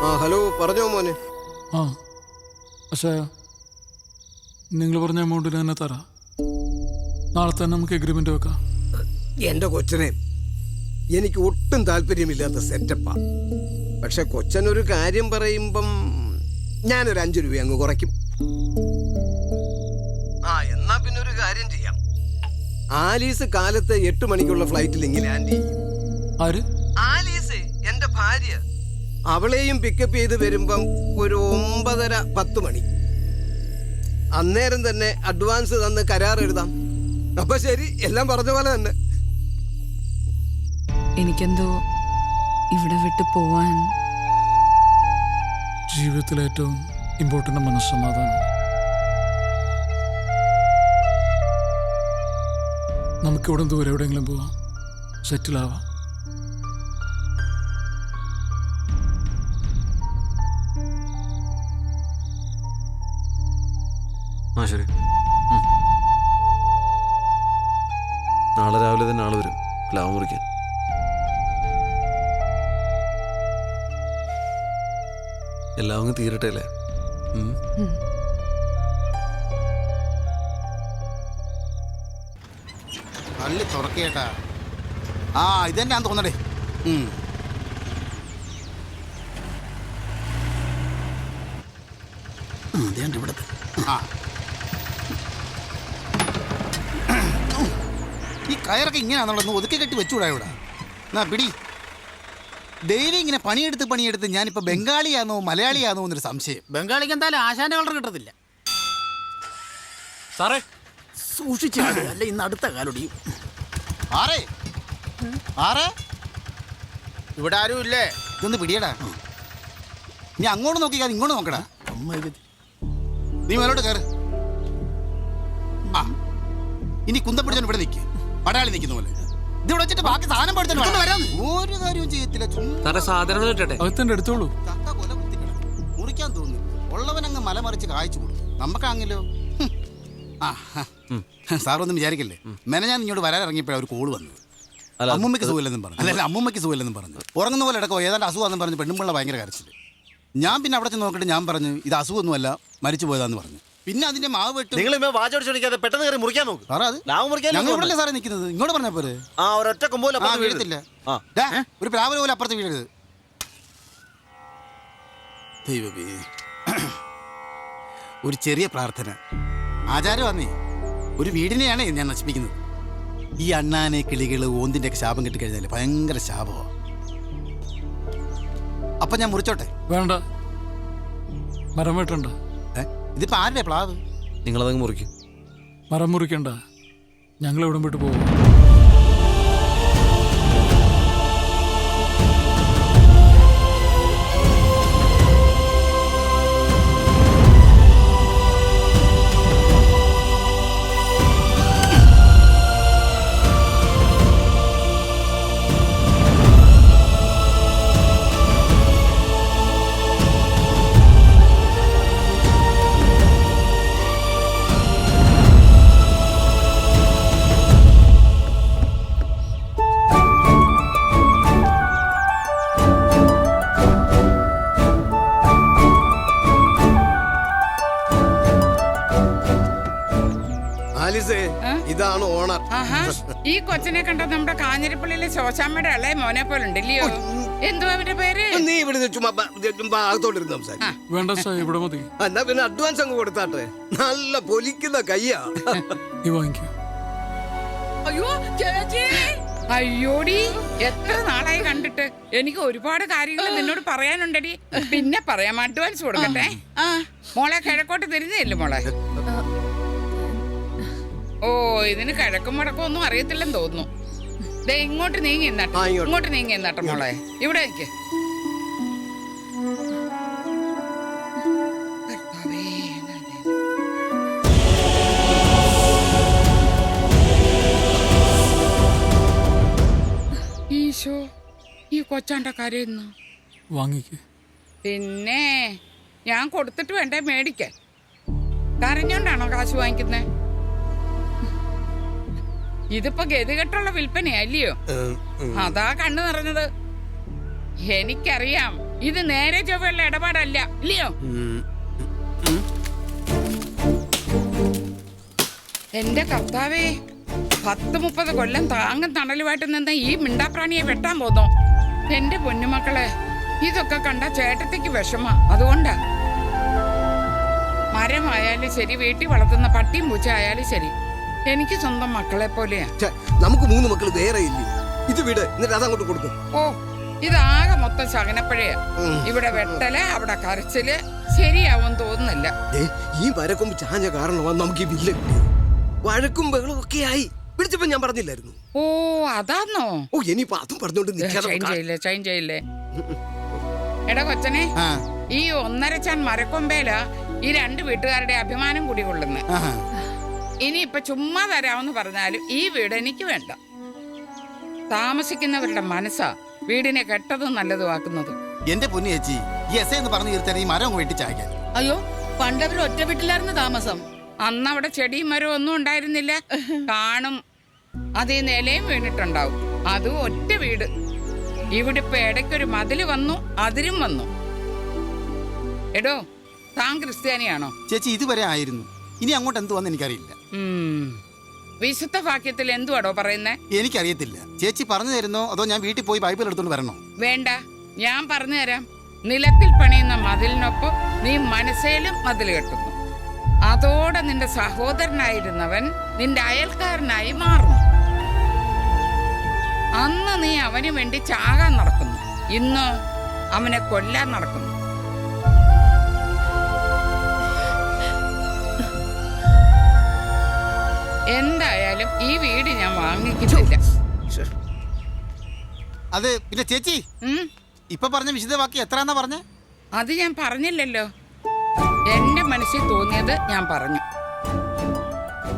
Hello, പറഞ്ഞോ മോനെ. ആ പക്ഷേ നിങ്ങൾ പറഞ്ഞ എമൗണ്ടിന് തന്നെ തരാം. നാളെ തന്നെ നമുക്ക് എഗ്രിമെന്റ് വെക്കാം. എന്റെ കൊച്ചനെ, എനിക്ക് ഒട്ടും താല്പര്യമില്ലാത്ത സെറ്റപ്പാ. പക്ഷെ കൊച്ചനൊരു കാര്യം പറയുമ്പം ഞാനൊരു 5 രൂപ അങ്ങ് കുറയ്ക്കും. എന്നാ പിന്നെ ഒരു കാര്യം ചെയ്യാം. ആലീസ് കാലത്ത് 8 മണിക്കുള്ള ഫ്ലൈറ്റിൽ ഇങ്ങനെ ലാൻഡ് ചെയ്യും. ആര്? ആലീസ്, എന്റെ ഭാര്യ. അവളെയും പിക്കപ്പ് ചെയ്ത് വരുമ്പം ഒരു 9:30-10 മണി. അന്നേരം തന്നെ അഡ്വാൻസ് തന്ന് കരാർ എഴുതാം. അപ്പൊ ശരി, എല്ലാം പറഞ്ഞ പോലെ തന്നെ. എനിക്കെന്തോ ഇവിടെ വിട്ടു പോവാൻ. ജീവിതത്തിലെ ഏറ്റവും ഇമ്പോർട്ടൻ്റ് മനസ്സമാധാനം. നമുക്കിവിടെ ദൂരെ എവിടെയെങ്കിലും പോവാം, സെറ്റിലാവാം. ശരി, നാളെ രാവിലെ തന്നെ ആള് വരും പ്ലാവ് മുറിക്കാൻ. എല്ലാം അങ്ങ് തീരട്ടെ അല്ലേ? പള്ളി തുറക്കേട്ടാ. ഇതെന്നെ ഞാൻ തോന്നടേ. ഇവിടത്തെ ഈ കയറൊക്കെ ഇങ്ങനെയാണെന്നുള്ളത് ഒതുക്കി കെട്ടി വെച്ചുകൂടാ ഇവിടെ. എന്നാ പിടി. ഡെയിലി ഇങ്ങനെ പണിയെടുത്ത് ഞാനിപ്പോൾ ബംഗാളിയാണോ മലയാളിയാണോ എന്നൊരു സംശയം. ബംഗാളിക്ക് എന്തായാലും ആശാന്റെ കളർ കിട്ടത്തില്ല സാറേ. സൂക്ഷിച്ചു, അല്ല ഇന്ന് അടുത്ത കാലൊടിയും. ആറേ ആറേ, ഇവിടെ ആരും ഇല്ലേ? ഇതൊന്ന് പിടിയടാ. നീ അങ്ങോട്ട് നോക്കിക്കാതെ ഇങ്ങോട്ട് നോക്കടാ. നീ മേലോട്ട് കയറ്. ഇനി കുന്തം പിടിച്ചാൽ ഇവിടെ നിൽക്ക്, പടയാളി നിൽക്കുന്ന പോലെ. ഇതിവിടെ വെച്ചിട്ട് ബാക്കി സാധനം പഠിച്ചിട്ട് വരാം. ഒരു കാര്യവും ചെയ്യത്തില്ല. സാധനങ്ങൾ അകത്തന്നെ എടുത്തോളൂ. ചക്ക കൊല കുത്തിക്കിടക്കും, മുറിക്കാൻ തോന്നുന്നു. ഉള്ളവനങ്ങ് മലമറിച്ച് കായ്ച്ചു കൊടുക്കും. നമുക്കാണെങ്കിലോ. സാറൊന്നും വിചാരിക്കല്ലേ, ഞാൻ ഇങ്ങോട്ട് വരാൻ ഇറങ്ങിയപ്പോഴാണ് ഒരു കോള് വന്നത്. അമ്മൂമ്മയ്ക്ക് സുഖമില്ലെന്നും പറഞ്ഞു. അല്ല, അമ്മൂമ്മയ്ക്ക് സുഖമില്ലെന്നും പറഞ്ഞു. ഉറങ്ങുന്ന പോലെ ഇടക്കോ ഏതാണ്ട് അസുഖമാണെന്ന് പറഞ്ഞ് പെണ്ണുമ്പിള്ള ഭയങ്കര കരച്ചിൽ. ഞാൻ പിന്നെ അവിടെ ചെന്ന് നോക്കിയിട്ട് ഞാൻ പറഞ്ഞു ഇത് അസുഖമൊന്നുമല്ല, മരിച്ചു പോയതാന്ന് പറഞ്ഞു. പിന്നെ അതിന്റെ മാവ് വെട്ട് നിങ്ങൾ വാചോടിക്കാതെ പെട്ടെന്ന് കയറി മുറിക്കാൻ നോക്ക്. ഞങ്ങൾ ഇവിടെ സാറേ നിൽക്കുന്നത്. ഇങ്ങോട്ട് പറഞ്ഞ പോലെ ഒരൊറ്റ കൊമ്പോല വീഴത്തില്ല. ഒരു പ്ലാവില പോലെ അപ്പുറത്ത് വീഴരുത്. ദൈവമേ, ഒരു ചെറിയ പ്രാർത്ഥന. ആചാരമാന്നേ, ഒരു വീടിനെയാണ് ഞാൻ നശിപ്പിക്കുന്നത്. ഈ അണ്ണാനെ കിളികള് ഓന്തിന്റെ ഒക്കെ ശാപം കിട്ടിക്കഴിഞ്ഞാല് ഭയങ്കര ശാപമാണ്. അപ്പൊ ഞാൻ മുറിച്ചോട്ടെ? വേണ്ട, മരം വെട്ടണ്ട. ഇതിപ്പോ ആരുടെ പ്ലാവ്? നിങ്ങളതങ്ങ് മുറിക്കും. മരം മുറിക്കണ്ട, ഞങ്ങൾ എവിടെ വിട്ട് പോകും. ഇതാണ് ഓണർ. ഈ കൊച്ചിനെ കണ്ട നമ്മുടെ കാഞ്ഞിരപ്പള്ളിയിലെ ശോശാമ്മയുടെ ഇളയ മോനെ പോലെ ഉണ്ടല്ലയോ? എന്തുവാ അവന്റെ പേര്? നീ ഇവിടെ ഭാഗത്തോട്ടിരുന്ന് സംസാരിക്കും. വേണ്ട സാർ, ഇവിടെ മതി. എന്നാ പിന്നെ അഡ്വാൻസ് അങ്ങ് കൊടുത്താട്ടെ. നല്ല പൊലിക്കുന്ന കയ്യാ. അയ്യോ ചേച്ചി, അയ്യോടി, എത്ര നാളായി കണ്ടിട്ട്. എനിക്ക് ഒരുപാട് കാര്യങ്ങൾ നിന്നോട് പറയാനുണ്ടടി. പിന്നെ പറയാം, അഡ്വാൻസ് കൊടുക്കട്ടെ. മോളെ കിഴക്കോട്ട് തിരിഞ്ഞില്ലേ മോളെ? ഓ, ഇതിന് കിഴക്കും മുടക്കും ഒന്നും അറിയത്തില്ലെന്ന് തോന്നുന്നു. ദേ ഇങ്ങോട്ട് നീങ്ങി എന്നാട്ടെ, ഇങ്ങോട്ട് നീങ്ങി എന്നാട്ടെ മോളെ. ഇവിടെ നിൽക്ക്. ഈശോ, ഈ കൊച്ചാണ്ട കരയുന്നു. വാങ്ങിക്ക്. പിന്നെ ഞാൻ കൊടുത്തിട്ട് വേണ്ടേ മേടിക്കാൻ? കരഞ്ഞോണ്ടാണോ കാശ് വാങ്ങിക്കുന്നേ? ഇതിപ്പോ ഗതികെട്ടുള്ള വിൽപ്പനയല്ലയോ? അതാ കണ്ണു നിറഞ്ഞത്. എനിക്കറിയാം ഇത് നേരെ ചൊവ്വയുള്ള ഇടപാടല്ല, ഇല്ലയോ? എന്റെ കർത്താവേ, 10-30 കൊല്ലം താങ്ങും തണലുമായിട്ട് നിന്ന് ഈ മിണ്ടാപ്രാണിയെ വെട്ടാൻ പോന്നോ? എന്റെ പൊന്നുമക്കളെ, ഇതൊക്കെ കണ്ട ചേട്ടത്തിക്ക് വിഷമ. അതുകൊണ്ടാ മരമായാലും ശരി, വീട്ടിൽ വളർത്തുന്ന പട്ടിയും പൂച്ച ആയാലും ശരി, എനിക്ക് സ്വന്തം മക്കളെ പോലെയാ. നമുക്ക് 3 മക്കൾ വേറെ ഇല്ലേ? ഇത് വിട്, എന്നിട്ട് അതങ്ങോട്ട് കൊടുക്കും. ഓ, ഇതാകെ മൊത്തം ശകനപ്പഴയാ. ഇവിടെ വെട്ടല്, അവിടെ കരച്ചില്, ശരിയാവും തോന്നുന്നില്ല. ഈ മരക്കൊമ്പ് ചാഞ്ഞ കാരണമാണ് നമുക്ക് ഈ വില്ല കിട്ടിയത്. വഴക്കും ബഹളും ഒക്കെ ആയി. വിളിച്ചപ്പോ ഞാൻ പറഞ്ഞില്ലായിരുന്നു? ഓ, അതാന്നോ? ഓ, ഇനിയിപ്പോ അതും പറഞ്ഞോണ്ട് ചൈൻ ചെയ്യില്ലേ. എടാ കൊച്ചനെ, ഈ 1.5 ചാൻ മരക്കൊമ്പേല ഈ 2 വീട്ടുകാരുടെ അഭിമാനം കൂടി കൊള്ളുന്നു. ഇനിയിപ്പൊ ചുമ്മാ തരാമെന്ന് പറഞ്ഞാലും ഈ വീട് എനിക്ക് വേണ്ട. താമസിക്കുന്നവരുടെ മനസ്സാ വീടിനെ കെട്ടതും നല്ലതുമാക്കുന്നത്. എന്റെ പൊന്നു ചേച്ചി, ഈ എസ് എന്ന് പറഞ്ഞു തീർത്താൻ ഈ മരം വെട്ടി ചായ്ക്കാൻ. അയ്യോ, പണ്ടവർ ഒറ്റ വീട്ടിലായിരുന്നു താമസം. അന്ന് അവിടെ ചെടിയും മരവും ഒന്നും ഉണ്ടായിരുന്നില്ല. കാണും, അതേ നിലയും വീണിട്ടുണ്ടാവും. അതും ഒറ്റ വീട്. ഇവിടെ ഇപ്പൊ ഇടയ്ക്കൊരു മതില് വന്നു, അതിരും വന്നു. എടോ, താൻ ക്രിസ്ത്യാനിയാണോ? ചേച്ചി ഇതുവരെ ആയിരുന്നു, ഇനി അങ്ങോട്ട് എന്ത് വന്ന് എനിക്കറിയില്ല. വിശുദ്ധ വാക്യത്തിൽ എന്തുവാടോ പറയുന്നേ? എനിക്കറിയത്തില്ല. ചേച്ചി പറഞ്ഞു തരുന്നോ അതോ ഞാൻ വീട്ടിൽ പോയി ബൈബിൾ എടുത്തോണ്ട് വരണോ? വേണ്ട, ഞാൻ പറഞ്ഞു തരാം. നിലത്തിൽ പണിയുന്ന മതിലിനൊപ്പം നീ മനസ്സേലും മതിൽ കെട്ടുന്നു. അതോടെ നിന്റെ സഹോദരനായിരുന്നവൻ നിന്റെ അയൽക്കാരനായി മാറുന്നു. അന്ന് നീ അവന് വേണ്ടി ചാകാൻ നടക്കുന്നു, ഇന്ന് അവനെ കൊല്ലാൻ നടക്കുന്നു. എന്തായാലും ഈ വീട് ഞാൻ വാങ്ങിക്കുന്നില്ല. അത് പിന്നെ ചേച്ചി ഇപ്പൊ പറഞ്ഞ വിശുദ്ധവാക്യം എത്രന്നാ പറഞ്ഞ? അത് ഞാൻ പറഞ്ഞില്ലല്ലോ. എന്റെ മനസ്സിൽ തോന്നിയത് ഞാൻ പറഞ്ഞു.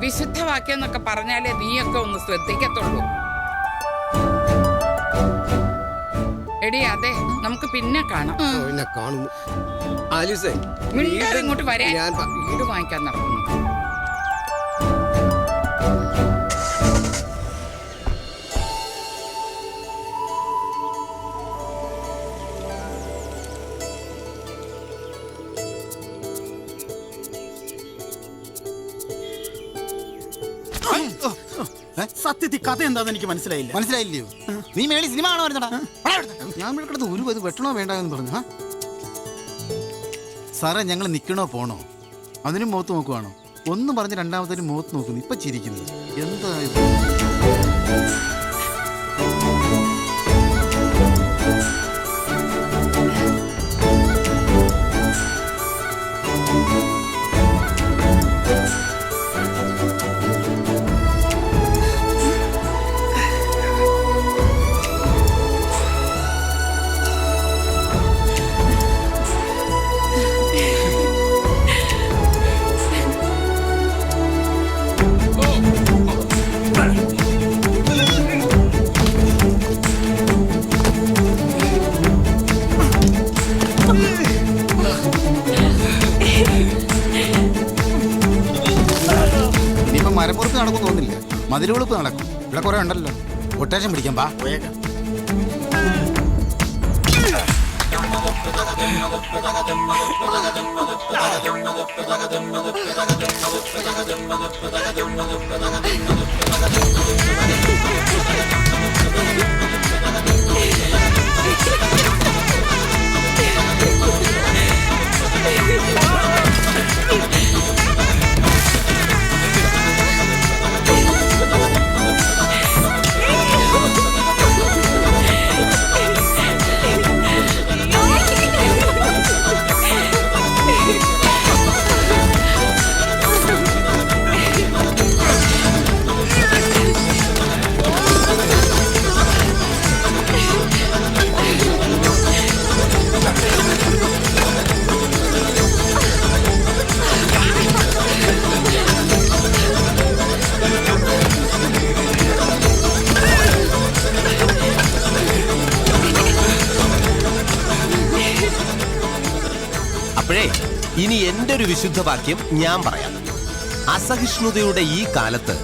വിശുദ്ധവാക്യം എന്നൊക്കെ പറഞ്ഞാലേ നീയൊക്കെ ഒന്ന് ശ്രദ്ധിക്കത്തുള്ളൂ. എടി, അതെ, നമുക്ക് പിന്നെ കാണാം. പിന്നെ കാണുന്നു. ആലിസേ, മിണ്ടാതെ ഇങ്ങോട്ട് വരാൻ. ഞാൻ വീട് വാങ്ങിക്കാൻ നടക്കുന്നു. സത്യത്തിൽ കഥ എന്താന്ന് എനിക്ക് മനസ്സിലായില്ല. മനസ്സിലായില്ലയോ? നീ മേളി സിനിമ ആണോ വരുന്നടാ? ഞാൻ വിളിക്കണത് ഒരു ഇത് വെട്ടണോ വേണ്ടെന്ന് പറഞ്ഞു. സാറേ, ഞങ്ങൾ നിൽക്കണോ പോണോ? അതിനും മുഖത്ത് നോക്കുവാണോ? ഒന്നും പറഞ്ഞ് രണ്ടാമത്തേനും മുഖത്ത് നോക്കുന്നു. ഇപ്പൊ ചിരിക്കുന്നു. എന്താ ഇത്? മരപ്പുറത്ത് നടക്കും തോന്നില്ല, മതിലുകൊളുപ്പ് നടക്കും. ഇവിടെ കുറെ ഉണ്ടല്ലോ. കൊട്ടേഷൻ പിടിക്കാൻ പാ. അപ്പോഴേ ഇനി എൻ്റെ ഒരു വിശുദ്ധവാക്യം ഞാൻ പറയാം. അസഹിഷ്ണുതയുടെ ഈ കാലത്ത്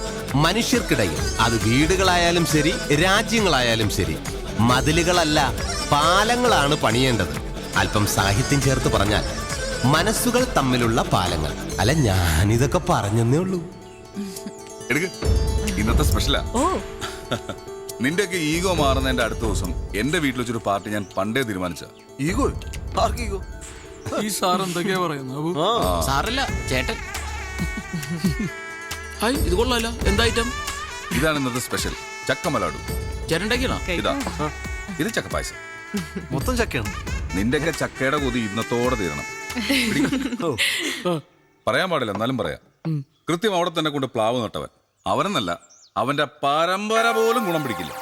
മനുഷ്യർക്കിടയിൽ, അത് വീടുകളായാലും ശരി രാജ്യങ്ങളായാലും ശരി, മതിലുകളല്ല പാലങ്ങളാണ് പണിയേണ്ടത്. അല്പം സാഹിത്യം ചേർത്ത് പറഞ്ഞാൽ മനസ്സുകൾ തമ്മിലുള്ള പാലങ്ങൾ. അല്ല, ഞാനിതൊക്കെ പറഞ്ഞെന്നേ ഉള്ളൂ. എടുക്ക്, ഇന്നത്തെ സ്പെഷ്യലാ. നിന്റെയൊക്കെ ഈഗോ മാറുന്നതിന്റെ അടുത്ത ദിവസം എന്റെ വീട്ടിൽ വെച്ചൊരു പാർട്ടി ഞാൻ പണ്ടേ തീരുമാനിച്ച. ഈഗോ? ആർക്ക് ഈഗോ? ഈ സാർ എന്തൊക്കെയാ പറയുന്നത് അബു? സാറല്ല ചേട്ടൻ. ഹായ്, ഇത് കൊള്ളാലോ. എന്താ ഐറ്റം? ഇതാണ് ഇന്നത്തെ സ്പെഷ്യൽ, ചക്കമലാടു. ചേട്ടൻ ഉണ്ടാക്കിയാണോ? ഇതാ, ഇത് ചക്കപ്പായസം. മൊത്തം ചക്കയാണ്. നിന്റെയൊക്കെ ചക്കയുടെ കൊതി ഇന്നത്തോടെ തീരണം. പറയാൻ പാടില്ല, എന്നാലും പറയാം. കൃത്യം അവിടെ തന്നെ കൊണ്ട് പ്ലാവ് നട്ടവൻ അവനെന്നല്ല, അവന്റെ പരമ്പര പോലും ഗുണം പിടിക്കില്ല.